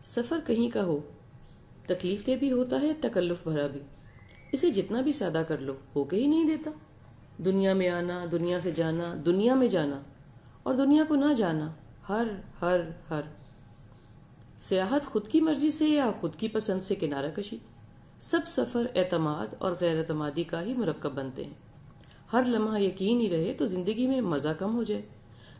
سفر کہیں کا ہو، تکلیف دہ بھی ہوتا ہے، تکلف بھرا بھی۔ اسے جتنا بھی سادہ کر لو ہو کے ہی نہیں دیتا۔ دنیا میں آنا، دنیا سے جانا، دنیا میں جانا اور دنیا کو نہ جانا، ہر ہر ہر سیاحت خود کی مرضی سے یا خود کی پسند سے کنارہ کشی، سب سفر اعتماد اور غیر اعتمادی کا ہی مرکب بنتے ہیں۔ ہر لمحہ یقین ہی رہے تو زندگی میں مزہ کم ہو جائے۔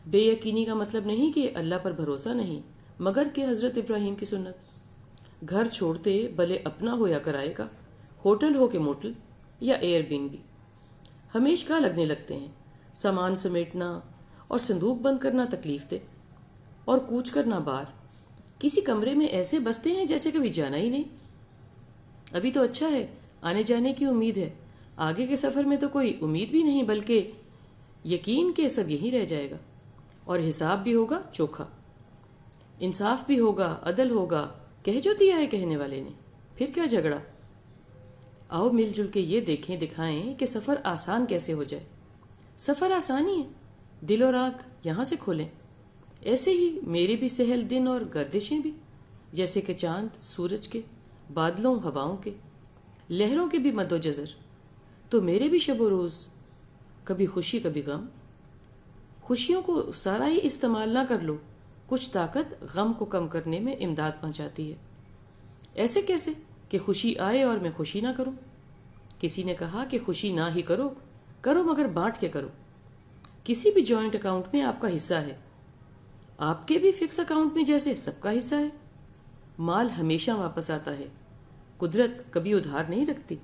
بے یقینی کا مطلب نہیں کہ اللہ پر بھروسہ نہیں، مگر کہ حضرت ابراہیم کی سنت، گھر چھوڑتے بھلے اپنا ہو یا کرائے کا، ہوٹل ہو کہ موٹل یا ایئر بین بھی، ہمیشہ کا لگنے لگتے ہیں۔ سامان سمیٹنا اور صندوق بند کرنا تکلیف دے، اور کوچ کرنا بار۔ کسی کمرے میں ایسے بستے ہیں جیسے کبھی جانا ہی نہیں۔ ابھی تو اچھا ہے، آنے جانے کی امید ہے، آگے کے سفر میں تو کوئی امید بھی نہیں، بلکہ یقین کہ سب یہی رہ جائے گا، اور حساب بھی ہوگا چوکھا، انصاف بھی ہوگا، عدل ہوگا، کہہ جو دیا ہے کہنے والے نے، پھر کیا جھگڑا۔ آؤ مل جل کے یہ دیکھیں دکھائیں کہ سفر آسان کیسے ہو جائے۔ سفر آسانی ہے، دل اور آنکھ یہاں سے کھولیں۔ ایسے ہی میرے بھی سہل دن اور گردشیں بھی، جیسے کہ چاند سورج کے، بادلوں ہواؤں کے، لہروں کے بھی مد و جزر، تو میرے بھی شب و روز، کبھی خوشی کبھی غم۔ خوشیوں کو سارا ہی استعمال نہ کر لو، کچھ طاقت غم کو کم کرنے میں امداد پہنچاتی ہے۔ ایسے کیسے کہ خوشی آئے اور میں خوشی نہ کروں؟ کسی نے کہا کہ خوشی نہ ہی کرو، کرو مگر بانٹ کے کرو۔ کسی بھی جوائنٹ اکاؤنٹ میں آپ کا حصہ ہے، آپ کے بھی فکس اکاؤنٹ میں جیسے سب کا حصہ ہے۔ مال ہمیشہ واپس آتا ہے، قدرت کبھی ادھار نہیں رکھتی۔